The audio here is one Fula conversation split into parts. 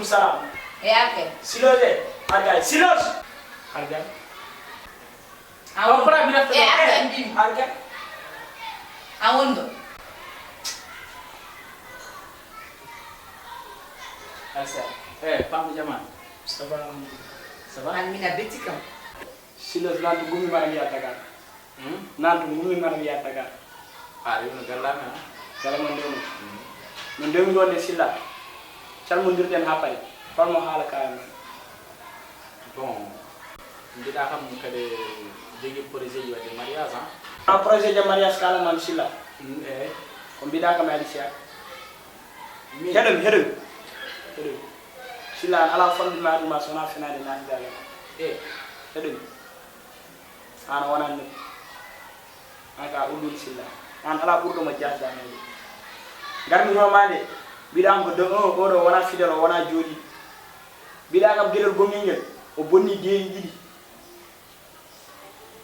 alaikum salam. Ake. Silose. Argay. Silos. Argay. Awon. Pura bi def. Ake. Argay. Awon do. Asa. Pam Jaman. Ça va? Ça va? An mina beti kam. Silos nanti gumi mana dia tagar. Nanti gumi mana dia tagar. Ari no galana. Kala mandemu. Mandemu do ne silla. Chal mundir den hapay. Fal mo hala kayam. Bon. Ndida xam kade jegi projet yi wade mariage hein. Un projet de mariage kala man silla. Ko bida kam ali sia. Hedem. Silla ala fal ma dum sona finade na dala. Hedem. Ana wana ni. Aka ulul silla. An ala burdo ma jaza ne. Garmi romande bida ko de o do wana fidel wana jodi. Bida kam gelel gomingel o bonni deyi didi.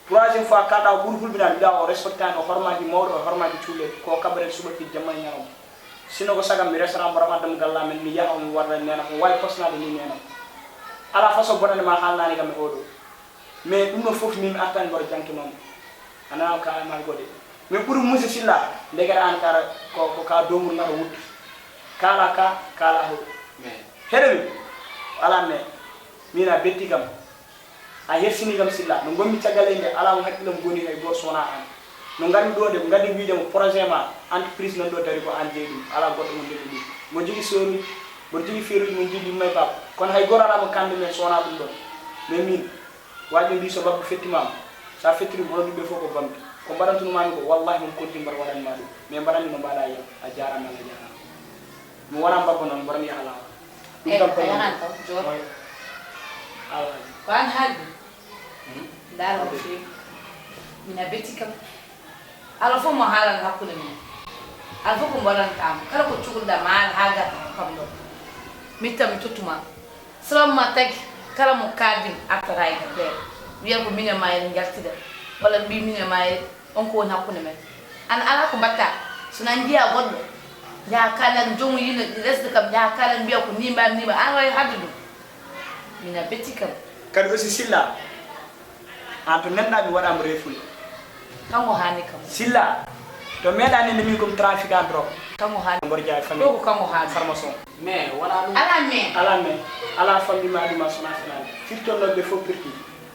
Troisième fois kada burful bina bida o respectano hormati mawdo hormati tuule ko kabre subati jamay ñaram. Sino ko sagam mi restaurant borom adam galla men mi yaho mi warda nena ko way posnade ni nena. Ala façon bonane ma halnani kam odo. Mais dum no fof min attan bor janki non. Ana ka ma gode. Mais pour musi silla ndegara an kara ko ka domur ngara wut. Kala ho. Mais Hedemi ala me mina betti kam a hersini kam silla no gommi tagale inde ala mo hakkilam goni hay go sona an no ngari do de ngadi wiide mo projet ma entreprise nan do dari ko an jeeɗum ala goddo mo jeeɗum mo jigi sori mo jigi feeru mo jigi may bab kon hay gorala mo kande men sona dum don mais min waji mbi so babbu fettimam sa fettiri mo dum be foko bambi ko barantu mami ko wallahi mo konti mbar wadan ma dum mais barani no bala ya a jarama la jarama mo wana babbo non barani ala dum tam ko Ayan to. Jo. ala Kwan hadi. Daro fi. Mina beti kam. Ala fo mo halan hakule mi. Ala fo ko mbaran tam. Kala ko chugunda mal haga kam do. Mitam tutuma. Salam matak kala mo kadin ataray ga be. Wiya ko mina may ngartida. Wala bi mina may on ko hakule men. An ala ko batta. Sunan dia goddo. Ya kalan jomu yina resde kam ya kalan biya ko nimba an way haddu. Mina beti kam. kadi aussi silla anto nenna mi wadam reful Kango hani kam. silla to medani ni min comme trafiquant drop Kango hani. mbor jaay famille Ko kango hani. formation mais wala dum Ala me. ala famille ma dima sona finale firto no be fo pirti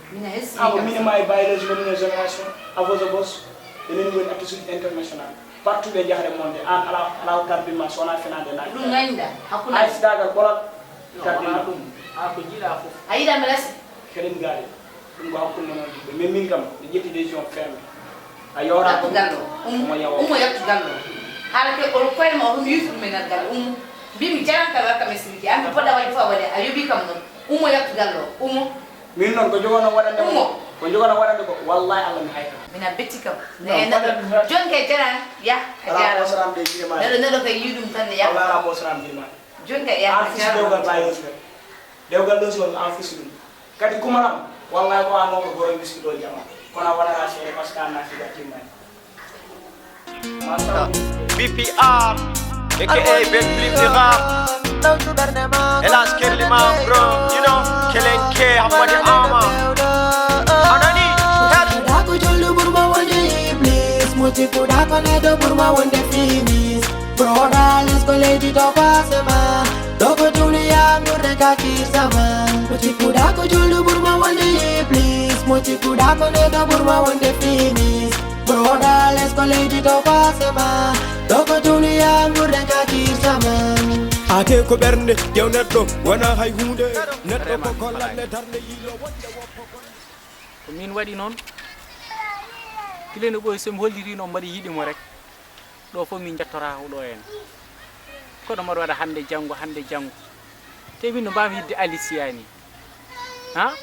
Mina hesi. awo min may bayle je min génération à vos boss enen woni attitude international partout be jahre monde an ala tarbi ma sona finale na Lu nganda. Hakuna. ay daga bolal tarbi wala dum ko jila fof Aida melas. kelen gaari dum go hakku non be mais min kam di jetti décision ferme a yora ko Gallo. mo yawo Umo yaktu gallo. Hala ke ol koy mo dum yusuf men gallo. Bi mi jaran ka ka mesiki. Am poda way fa wade ayubi kam non. Umo yaktu gallo. min non ko jogono wadande Umo. ko jogono wadande ko wallahi allah mi hayta Mina betti kam. No, Ne na wala- jon kay jaran ya. ala Ajara. ko salam de jima Nelo kay yudum tan ya. Allah ala mo salam jima Jon kay ya. en fils dewgal bayo so dewgal do so en fils dum kadi kumaram wallahi ko an ko goro biski do jama kono wala ra sere parce que an na fi gatima BPR aka Ben Flip the Rap Elas Kerlima bro you know Kelenke Hamadi Ama Anani Aku jolu burma wande iblis Muti kuda konedo burma wande finis Broda let's go lady topa sema Doko dunia ngurde kaki sama Muti kuda ko jolu burma wande iblis Muti kuda konedo burma wande finis Broda let's go lady topa sema Doko dunia ngurde kaki sama ate ko bernde jew neddo wana hay hunde neddo ko kollalle darde yilo wonde woppo ko min wadi non kilene boy sem holliri no mbadi yidi mo rek do fo min jattora do en ko do mo wada hande jango te min no bam yidde alisiani ha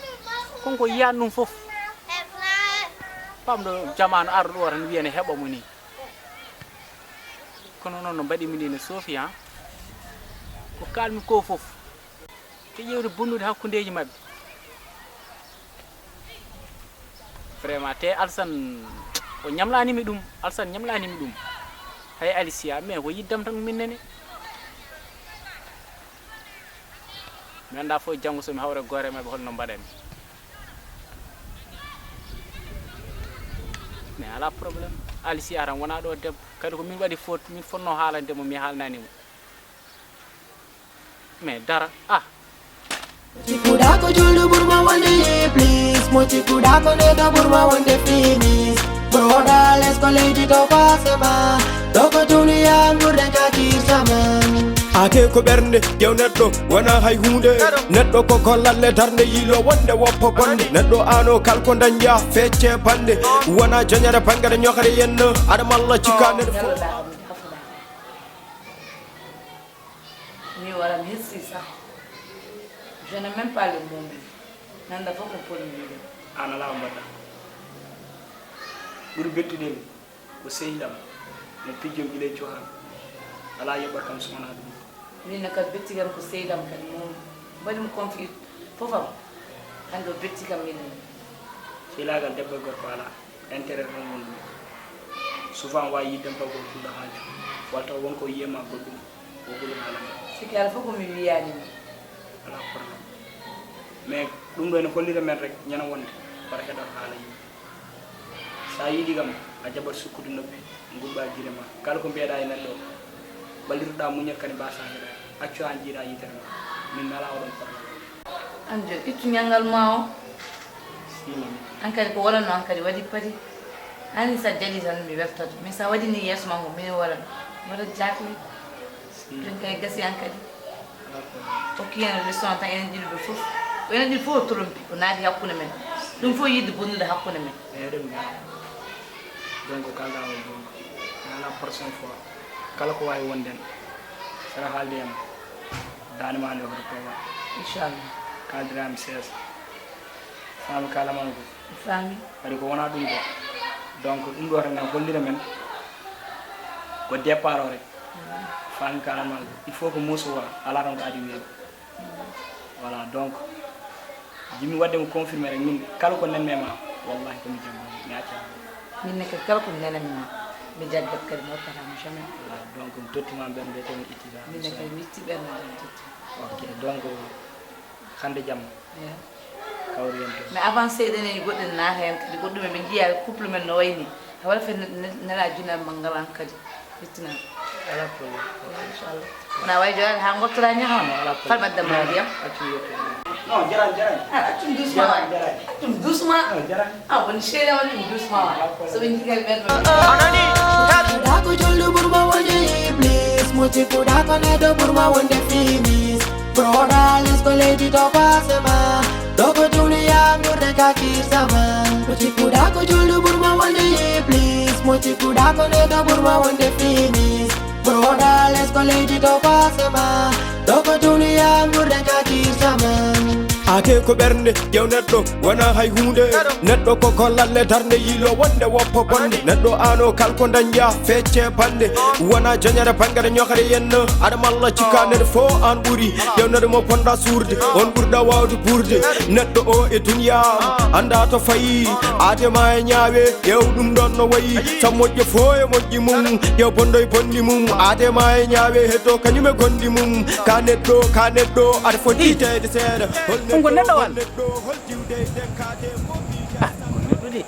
konko yannum fof pamdo jamanu ardo tan wiene heba mo ni kono non no mbadi min ni Sofia ko kalmi ko fof te yewde bonnude hakkundeji mabbe vraiment te alsan o nyamlani mi dum alsan nyamlani mi dum hay Alicia mais ko yiddam tan minnene mi anda fo jango so mi hawre gore mabbe holno mbaden mais ala problème alisi aran wona do debbo kadi ko min wadi faute min fonno haalande mo mi haalnani mo mais dara Chikudako juldu burma one day, please. Mo chikudako neta burma one day finish. Brother, let's go lady to pasema. Doko dunia ngureka kisama. ate ko bernde jew neddo wana hay hunde neddo ko kollalle darde yilo wonde woppo bonde neddo ano kalko danja fecce bande wana janyare pangare nyokare yenno ada malla cikane ni wala misi ça je n'ai même pas le mot nanda foko pour ni ana la mbata buri bettudem ko seydam no pijjom ile johan ala yobar kam sona dum ni naka bettigam ko seydam kan mom bari mo conflit fofam ando bettigam min filagal debbo gorko ala intérêt non souvent wa yidem ba go fuda haaju walta wonko yema goddum o gulu ala sikal foko mi wiyani ala problème mais dum do ne hollira men rek nyana wonde para hedo hala yi sa yidi gam a jabar sukkudu noppi ngumba jirema kala ko beeda e neldo balirda munya kan basa hera accu an jira yitere min nala odon problème anje itu nyangal mao sini ankari ko wala no ankari wadi pari ani sa jadi tan mi weftat mi sa wadi ni yes mango mi wala wala jakli den kay gasi ankari o kiyana restaurant tan en dilbe fof en dil fo trompi ko naadi hakuna men dum fo yidde bonnude hakuna men dem donc kala o bon la prochaine fois kala ko way wonden sara haldem dani ma ndo ko inshallah kadram ses fam kala man ko fami ari ko wona dum ko donc dum do tan hollira men ko départ rek fam kala man il faut que muso wa ala ran ko adi wi voilà donc jimi wadde mo confirmer rek min kala ko nen mema wallahi ko mi jam mi acca min nek kala ko nenam mi jaggat kadi mo tata mo jamais donc totima bende tan itida min nek witti ben ok donc hande jam kawri en mais avancé dene godden na hen kadi goddum be jiya couple men no wayni wala fe nala jina mangalan kadi wittina ala problème inshallah na way jora ha ngottora nya hono fal badda ma diam non jaran atum doucement atum doucement jaran bon chéri atum doucement so bin digal ben Anani, Chikudako juldu burma one day, please. Mo chikudako neta burma one day finish. Brother, let's go lady to pasema. Doko dunia ngureka kisama. Mo chikudako juldu burma one day, please. Mo chikudako neta burma one day finish. Brother, let's go lady to pasema. Doko dunia ngureka kisama. ate ko bernde jew neddo wana hay hunde neddo ko kollalle darde yilo wonde woppo bonde neddo ano kalko danja fecce bande wana janyare pangare nyokare yenno ada malla cikane fo an buri jew neddo mo ponda sourde on burda wawde burde neddo o e dunya anda to fayi ade ma nyaawe yew dum don no wayi samojje fo e mojji mum yew bondoy bondi mum ade ma nyaawe heto kanyume gondi mum ka neddo ada fo ditede seeda ko neddo wal neddo holdiwde denkade mobi ko neddo de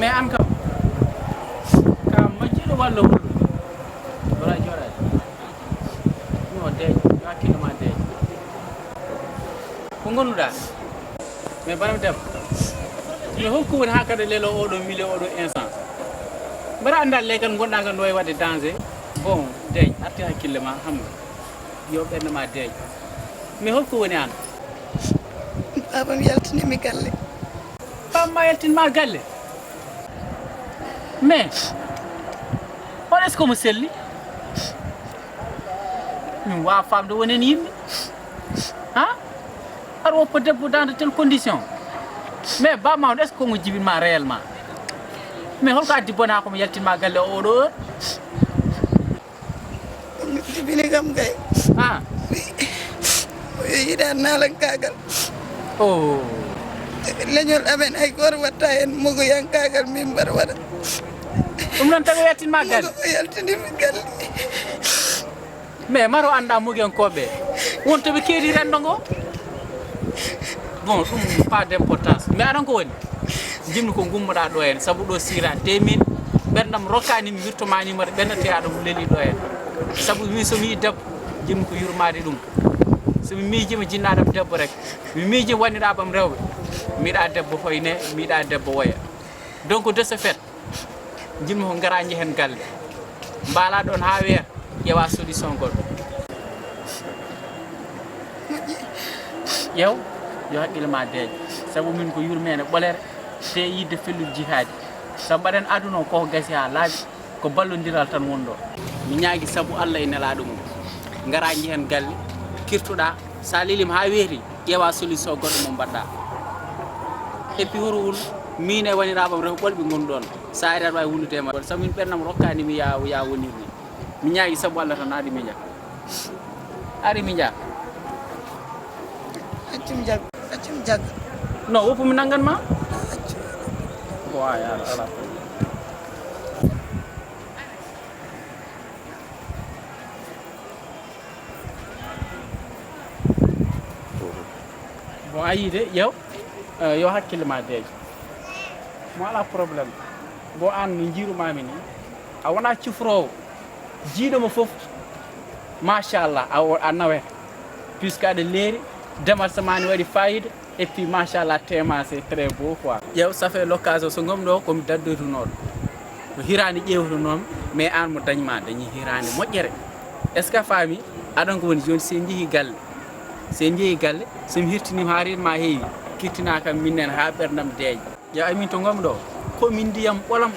mais an kam majjiɗo walla hullu wala joɗade no deeƴ hakkille ma deeƴ ko gonnuɗa mais banam debbo mais hokko woni ha kadi lelo oɗo milieu oɗo instant mbaɗa anda leggal gonɗa ngal no wawi wadde danger bon deeƴ arti hakkille ma hamga yo ɓerde ma deeƴ mais holko woni an babam yaltinimi galle bamma yaltinma galle mais on est ce que mo selli min wawa famde wonen yimɓe ha aɗa woppa debbo dans de telle condition mais ba mawɗo est ce que komo jibinma réellement mais holko addi bona komo yaltinma galle o oɗo heure jibini kam kay ha o yiɗa nalankagal o leñol amen hay goto watta hen mogo yankagal min mbaɗa waɗa ɗum noon tawi o yaltinma galle o yaltinimi galle mais maro anda mugiyankoɓe won toɓe keedi rendo ngo bon ɗum pas d' importance mais aɗan ko woni jimmi ko gummoɗa ɗo hen saabu ɗo sira te min ɓerdam rokkanimi wirtomanima ɓennateya ɗum leeli ɗo hen saabu min somi yi debbo jimmi ko yurmade ɗum somi miijima jinnaɗam debbo rek mi miijima wanniraɓam rewɓe miiɗa debbo hoyne miiɗa debbo woya donc de ce fait jimmi ko garaji hen galle mbala ɗon ha weeya ƴewa solution goɗɗo ƴew yo haqqille ma deeƴa saabu min ko yurmene ɓolere te yidde fellude jihadi saabu mbaɗen aduna o koko gasi ha laaɓi ko ballodiral tan woni ɗo mi ñaagui saabu Allah e nelaɗo mum garaji hen galle kirtuɗa sa lelima ha weeti ƴewa solution goɗɗo mo mbaɗɗa et puis horo wul min e waniraɓam rew ɓolɓe goni ɗon sa ari aɗa wawi wullude ma saabu min ɓernam rokkanimi ya wonirni mi ñaagui saabu Allah tan ari mi jaa accum jagga non woppu mi nangan ma ko yara ala bon ayi de ƴew yo hakkille ma deeƴa mo ala probléme bo an no jiirumami ni a wona cifrowo jiiɗomo foof machallah a nawe puisque aɗa leeri demal samani waɗi fayida et puis machallah tema c'est très beau quoi ƴew ça fait l'occasion so gom ɗo komi daddoytunoɗo ko hirani ƴewtunomi mais an mo dañma dañi hirani moƴƴere est ce que faami aɗon ko woni joni sen jeehi galle somi hirtinima ha renma heewi kirtina kam minnen ha ɓerdam deeƴa ƴew amin to gom ɗo komin ndiyam ɓolam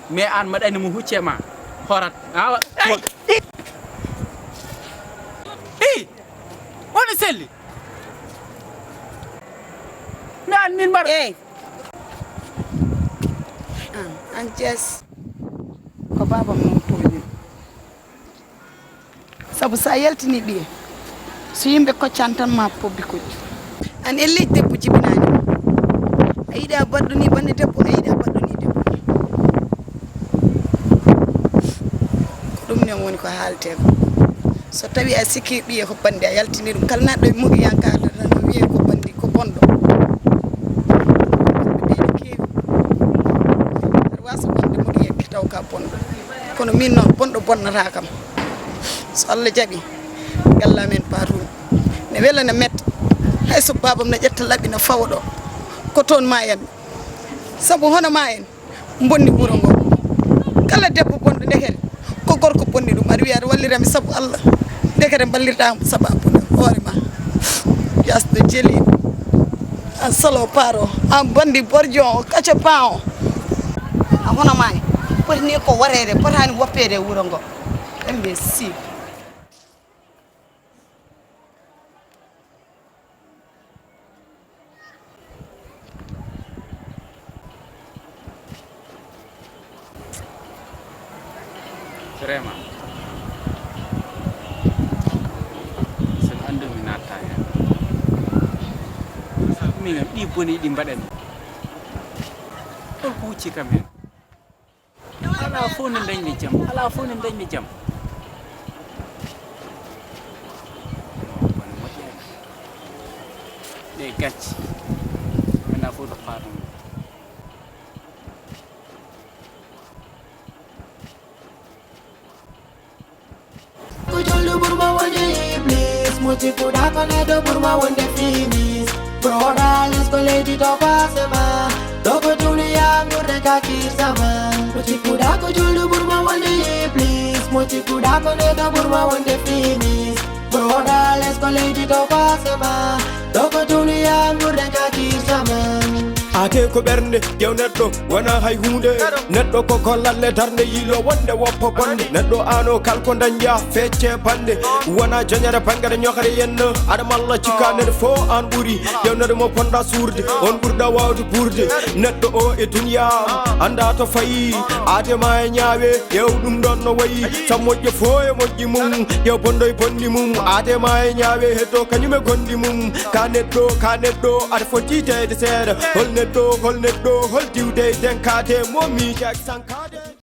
mais an maɗani mo hucce ma horat woni selli mi an min mbaɗa eyyi an Thies ko babam noon toñin saabu sa yaltini ɓiye so yimɓe koccan tan ma pobbi koccu an elleji debbo jibinani a yiiɗa baɗɗoni bande debbo a yiiɗa baɗɗoni debbo ko ɗum nen woni ko haalte ko so tawi a sikki ɓiye ko bande a yaltini ɗum kala naɗɗo mugi yankade tan o wiye ko bandi ko bonɗo ɓeɗo keewi aɗa wasa wonde mugi yakki taw ka bonɗo kono min noon bonɗo bonnata kam so Allah jaaɓi galla men paatoum ne wela ne metta hayso babam ne ƴetta laɓi no fawa ɗo ko toon ma en saabu hono ma en bonni wuuro ngo kala debbo bonɗo ndekete ko gorko bonni ɗum aɗa wiya aɗa wallirami saabu Allah ndekete ballirɗamo sababude hoore ma jasɗo jeeli an salo paaro an bandi bordion o kaco pan o a hono ma en potini ko warede potani woppede e wuuro ngo ɗembe si vraiment sen andu mi natta hen min ɗi boni ɗi mbaɗen ɗon ko hucci kam hen ala fof ne dañmi jaam ala fof ne dañmi jaam bone moƴƴere ɗe gacci mina fof ɗo paaɗum Muti kuda kone do burma wonde finis Broda let's go lady to pasema Doko dunia ngurde kaki sama Muti kuda ko julu burma wonde please Muti kuda kone do burma wonde finis Broda let's go lady to pasema Doko dunia ngurde kaki sama ate ko ɓernde ƴew neɗɗo wona hay hunde neɗɗo ko gollalle darde yilo wonde woppa bonde neɗɗo ano kalko dañƴa fecce bande wona joñere bangare ñokare yenno aɗa malla cikka neɗɗo fo an ɓuuri ƴew neɗɗo mo ponɗa suurde on ɓurɗa wawde ɓurde neɗɗo o e duniya anda to fayi adema e ñaawe ƴew ɗum ɗon no wayi sa moƴƴo fo e moƴƴi mum ƴew bonɗo e bonɗi mum adema e ñaawe heddo kañum e gonɗi mum ka neɗɗo aɗa foti teyde seeɗa hol neɗɗo hol diwde denkade mo miijak sankade